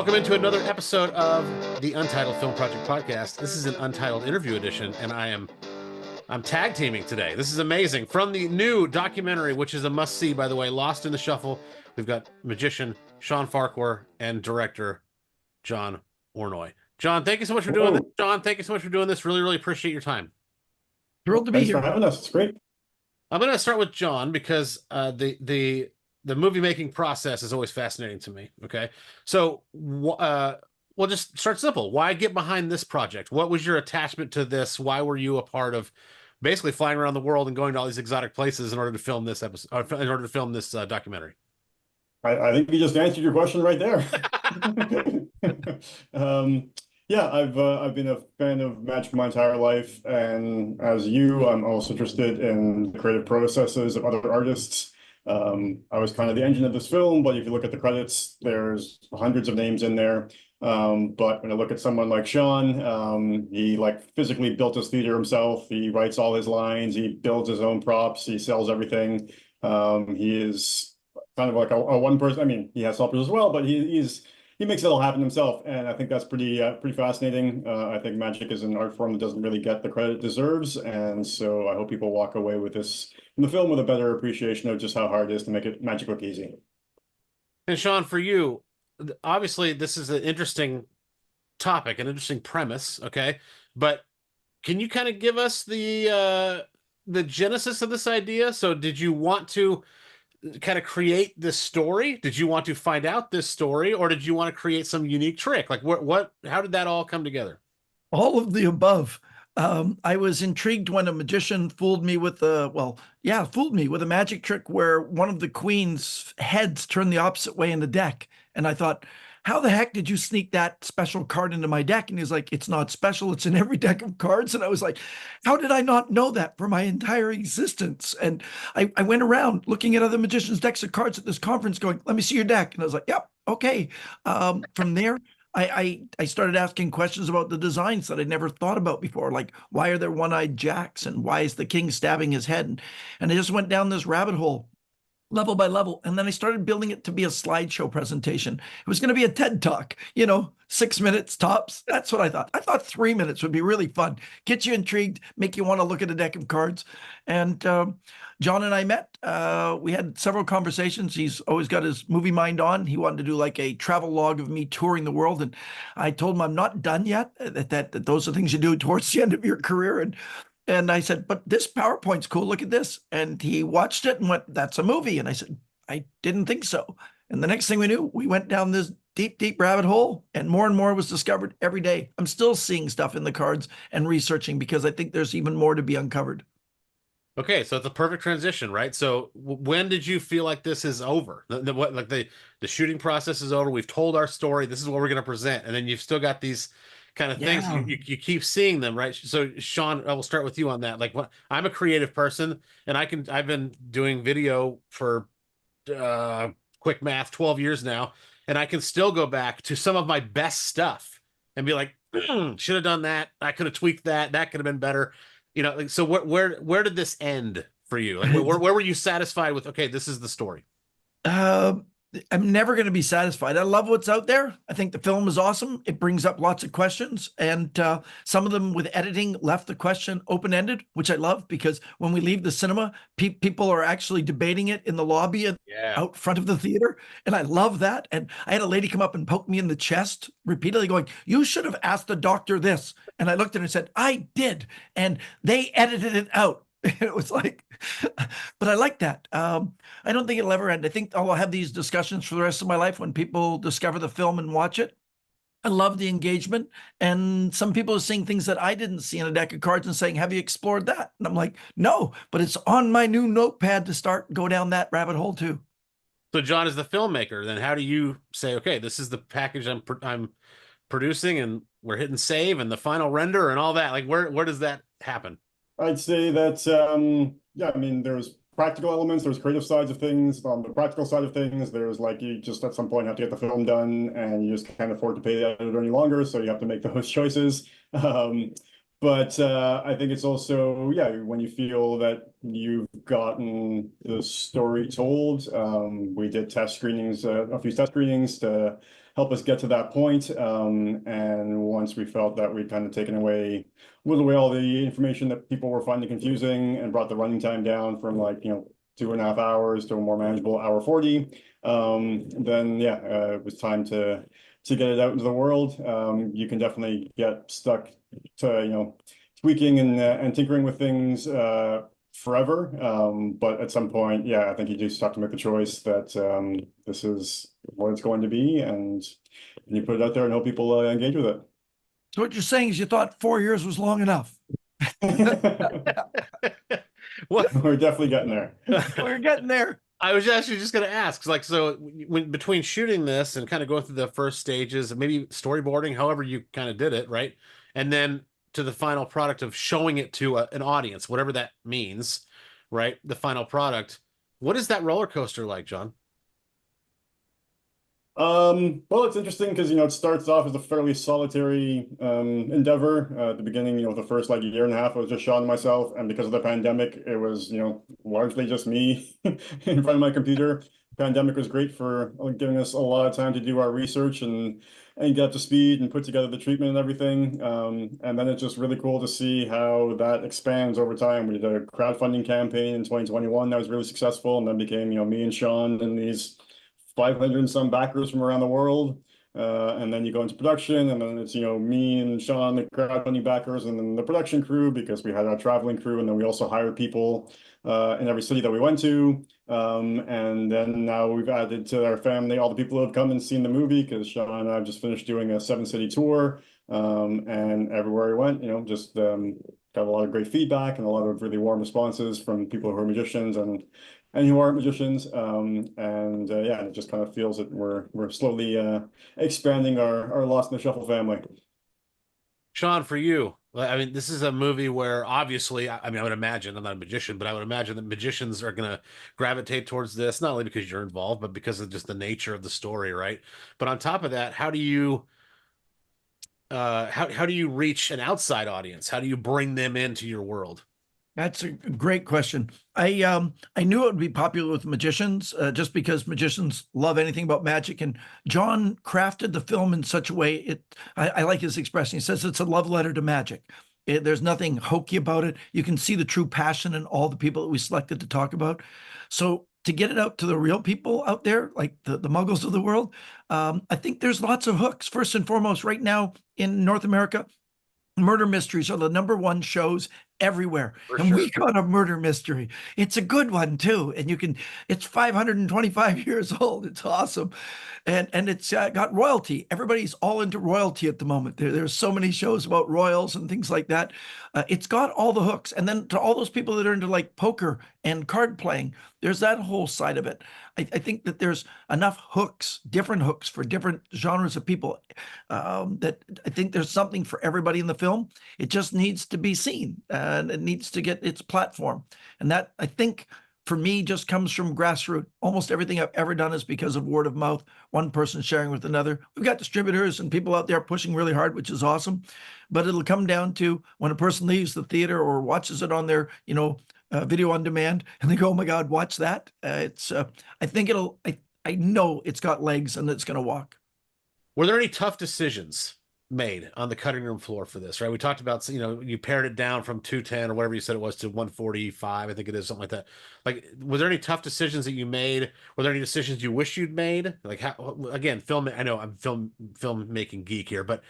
Welcome into another episode of the Untitled Film Project Podcast. This is an Untitled interview edition, and I'm tag teaming today. This is amazing. From the new documentary, which is a must-see, by the way, Lost in the Shuffle, we've got magician Shawn Farquhar and director Jon Ornoy. Jon, thank you so much for doing this. Jon, thank you so much for doing this. Really, really appreciate your time. Thrilled to be here. Thanks for having us. It's great. I'm going to start with Jon because the movie making process is always fascinating to me. Okay, so we'll just start simple. Why get behind this project? What was your attachment to this? Why were you a part of basically flying around the world and going to all these exotic places in order to film this episode, in order to film this documentary? I think you just answered your question right there. Yeah, I've been a fan of magic my entire life, and as you, I'm also interested in the creative processes of other artists. I was kind of the engine of this film, but if you look at the credits, there's hundreds of names in there. But when I look at someone like Shawn, he physically built his theater himself. He writes all his lines. He builds his own props. He sells everything. He is kind of like a one person. I mean, he has helpers as well, but he makes it all happen himself, and I think that's pretty fascinating. I think magic is an art form that doesn't really get the credit it deserves, and so I hope people walk away with this in the film with a better appreciation of just how hard it is to make magic look easy. And Shawn, for you, obviously this is an interesting topic, an interesting premise, okay? But can you kind of give us the genesis of this idea? So did you want to kind of create this story? Did you want to find out this story, or did you want to create some unique trick? Like how did that all come together? All of the above. I was intrigued when a magician fooled me with a magic trick where one of the queen's heads turned the opposite way in the deck. And I thought, how the heck did you sneak that special card into my deck? And he's like, it's not special. It's in every deck of cards. And I was like, how did I not know that for my entire existence? And I went around looking at other magicians' decks of cards at this conference going, let me see your deck. And I was like, yep, okay. From there, I started asking questions about the designs that I'd never thought about before. Like, why are there one-eyed jacks? And why is the king stabbing his head? And I just went down this rabbit hole, level by level. And then I started building it to be a slideshow presentation. It was going to be a TED Talk, 6 minutes tops. That's what I thought. I thought 3 minutes would be really fun, get you intrigued, make you want to look at a deck of cards. And Jon and I met. We had several conversations. He's always got his movie mind on. He wanted to do like a travel log of me touring the world. And I told him I'm not done yet, that those are things you do towards the end of your career. And I said, but this PowerPoint's cool. Look at this. And he watched it and went, that's a movie. And I said, I didn't think so. And the next thing we knew, we went down this deep, deep rabbit hole, and more was discovered every day. I'm still seeing stuff in the cards and researching because I think there's even more to be uncovered. Okay, so it's a perfect transition, right? So when did you feel like this is over? The shooting process is over. We've told our story. This is what we're going to present. And then you've still got these kind of things. You keep seeing them, right? So Shawn, I will start with you on that. I'm a creative person, and I've been doing video for quick math 12 years now, and I can still go back to some of my best stuff and be like, should have done that. I could have tweaked that. That could have been better. So where did this end for you? Like, where were you satisfied with? Okay, this is the story. I'm never going to be satisfied. I love what's out there. I think the film is awesome. It brings up lots of questions, and some of them with editing left the question open-ended, which I love, because when we leave the cinema, people are actually debating it in the lobby out front of the theater, and I love that. And I had a lady come up and poke me in the chest repeatedly going, you should have asked the doctor this. And I looked at her and said, I did, and they edited it out. It was like, but I like that. I don't think it'll ever end. I think I'll have these discussions for the rest of my life when people discover the film and watch it. I love the engagement. And some people are seeing things that I didn't see in a deck of cards and saying, have you explored that? And I'm like, no, but it's on my new notepad to go down that rabbit hole too. So Jon, as the filmmaker, then how do you say, okay, this is the package I'm producing, and we're hitting save and the final render and all that? Like, where does that happen? I'd say that, there's practical elements, there's creative sides of things. On the practical side of things, there's you just at some point have to get the film done, and you just can't afford to pay the editor any longer, so you have to make those choices. But I think it's also, yeah, when you feel that you've gotten the story told. We did test screenings, a few test screenings to help us get to that point. And once we felt that we'd kind of whittled away all the information that people were finding confusing and brought the running time down from like, 2.5 hours to a more manageable hour 40, then yeah, it was time to get it out into the world. You can definitely get stuck to tweaking and tinkering with things forever. But at some point, yeah, I think you just have to make the choice that this is what it's going to be, and you put it out there and hope people engage with it. So what you're saying is you thought 4 years was long enough. What? We're definitely getting there. We're getting there. I was actually just going to ask, like, so when between shooting this and kind of going through the first stages, maybe storyboarding, however you kind of did it, right? And then to the final product of showing it to an audience, whatever that means, right? The final product. What is that roller coaster like, Jon? Well, it's interesting because, it starts off as a fairly solitary endeavor. At the beginning, the first like year and a half, it was just Shawn and myself. And because of the pandemic, it was, largely just me in front of my computer. Pandemic was great for giving us a lot of time to do our research and get up to speed and put together the treatment and everything. And then it's just really cool to see how that expands over time. We did a crowdfunding campaign in 2021 that was really successful, and then became, me and Shawn and these 500 and some backers from around the world. And then you go into production, and then it's, me and Shawn, the crowdfunding backers, and then the production crew, because we had our traveling crew, and then we also hired people in every city that we went to. And then now we've added to our family all the people who have come and seen the movie, because Shawn and I have just finished doing a 7-city tour. And everywhere we went, just got a lot of great feedback and a lot of really warm responses from people who are musicians and who aren't magicians. Yeah, it just kind of feels that we're slowly expanding our Lost in the Shuffle family. Shawn, for you, I mean, this is a movie where obviously, I would imagine, I'm not a magician, but I would imagine that magicians are going to gravitate towards this, not only because you're involved, but because of just the nature of the story, right? But on top of that, how do you how do you reach an outside audience? How do you bring them into your world? That's a great question. I knew it would be popular with magicians, just because magicians love anything about magic. And Jon crafted the film in such a way, I like his expression. He says it's a love letter to magic. There's nothing hokey about it. You can see the true passion in all the people that we selected to talk about. So to get it out to the real people out there, like the muggles of the world, I think there's lots of hooks. First and foremost, right now in North America, murder mysteries are the #1 shows everywhere. And we got a murder mystery. It's a good one too. And it's 525 years old. It's awesome. And it's got royalty. Everybody's all into royalty at the moment. There's so many shows about royals and things like that. It's got all the hooks. And then to all those people that are into like poker and card playing, there's that whole side of it. I think that there's enough hooks, different hooks for different genres of people, that I think there's something for everybody in the film. It just needs to be seen, and it needs to get its platform. And that, I think, for me, just comes from grassroots. Almost everything I've ever done is because of word of mouth, one person sharing with another. We've got distributors and people out there pushing really hard, which is awesome. But it'll come down to when a person leaves the theater or watches it on their, video on demand, and they go, "Oh my God, watch that!" I think I know it's got legs and it's going to walk. Were there any tough decisions made on the cutting room floor for this, right? We talked about, you pared it down from 210 or whatever you said it was to 145, I think it is, something like that. Like, were there any tough decisions that you made? Were there any decisions you wish you'd made? Like, how, again, film, I know I'm filmmaking geek here, but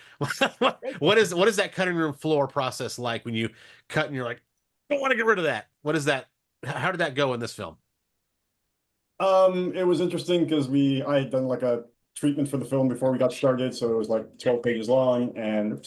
what is that cutting room floor process like when you cut and you're like, I don't want to get rid of that? What is that? How did that go in this film? It was interesting because I had done like a treatment for the film before we got started, so it was like 12 pages long, and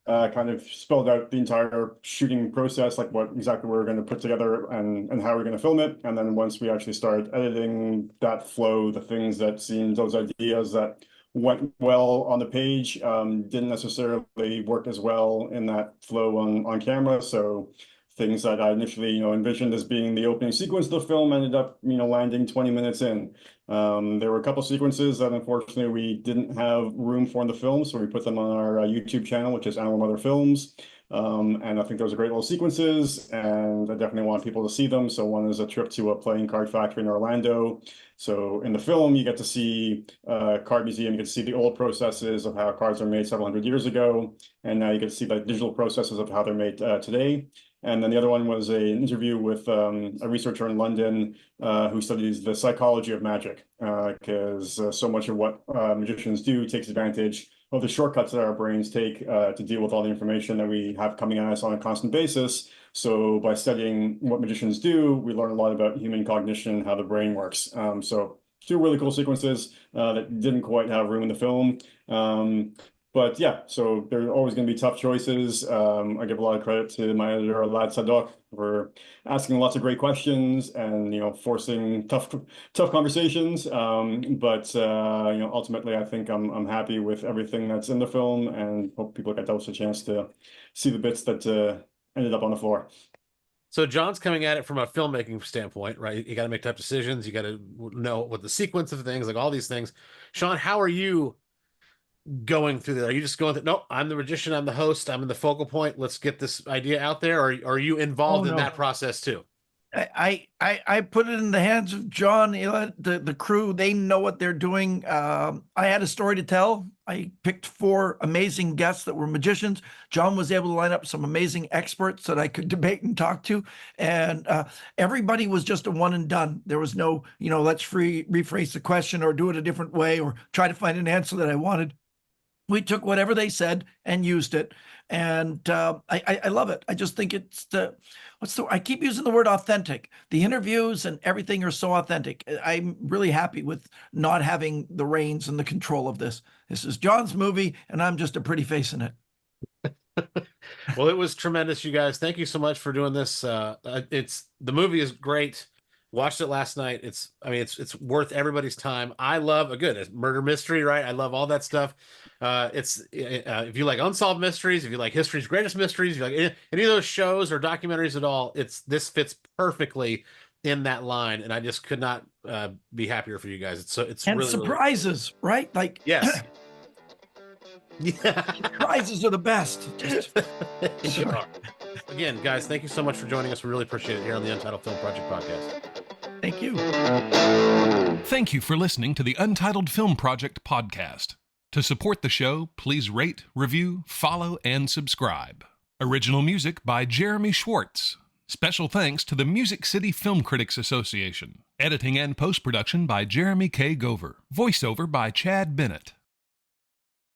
kind of spelled out the entire shooting process, like what exactly we were going to put together and how we are going to film it. And then once we actually started editing that flow, the things that seemed, those ideas that went well on the page, didn't necessarily work as well in that flow on camera. So things that I initially, envisioned as being the opening sequence of the film ended up, landing 20 minutes in. There were a couple sequences that unfortunately we didn't have room for in the film, so we put them on our YouTube channel, which is Animal Mother Films. And I think those are great little sequences, and I definitely want people to see them. So one is a trip to a playing card factory in Orlando. So in the film, you get to see a card museum, you get to see the old processes of how cards are made several hundred years ago, and now you get to see the digital processes of how they're made today. And then the other one was an interview with a researcher in London who studies the psychology of magic, because so much of what magicians do takes advantage of the shortcuts that our brains take to deal with all the information that we have coming at us on a constant basis. So by studying what magicians do, we learn a lot about human cognition, how the brain works. So two really cool sequences that didn't quite have room in the film. But yeah, so there are always going to be tough choices. I give a lot of credit to my editor, Lad Sadok, for asking lots of great questions and, forcing tough conversations. But ultimately, I think I'm happy with everything that's in the film, and hope people get a chance to see the bits that ended up on the floor. So Jon's coming at it from a filmmaking standpoint, right? You got to make tough decisions. You got to know what the sequence of things, like all these things. Shawn, how are you going through that? Are you just going no, I'm the magician, I'm the host, I'm in the focal point, let's get this idea out there, or are you involved in that process too? I put it in the hands of Jon, the crew. They know what they're doing. I had a story to tell. I picked 4 amazing guests that were magicians. Jon was able to line up some amazing experts that I could debate and talk to. And everybody was just a one and done. There was no, let's rephrase the question or do it a different way or try to find an answer that I wanted. We took whatever they said and used it. And I love it. I just think it's I keep using the word authentic. The interviews and everything are so authentic. I'm really happy with not having the reins and the control of this. This is Jon's movie, and I'm just a pretty face in it. Well, it was tremendous, you guys. Thank you so much for doing this. The movie is great. Watched it last night. It's worth everybody's time. I love a murder mystery, right? I love all that stuff. If you like unsolved mysteries, if you like history's greatest mysteries, if you like any of those shows or documentaries at all, this fits perfectly in that line, and I just could not be happier for you guys. It's and really surprises, really... right? Like yes. Yeah. Surprises are the best. Sure. Again, guys, thank you so much for joining us. We really appreciate it here on the Untitled Film Project Podcast. Thank you. Thank you for listening to the Untitled Film Project Podcast. To support the show, please rate, review, follow, and subscribe. Original music by Jeremy Schwartz. Special thanks to the Music City Film Critics Association. Editing and post-production by Jeremy K. Gover. Voiceover by Chad Bennett.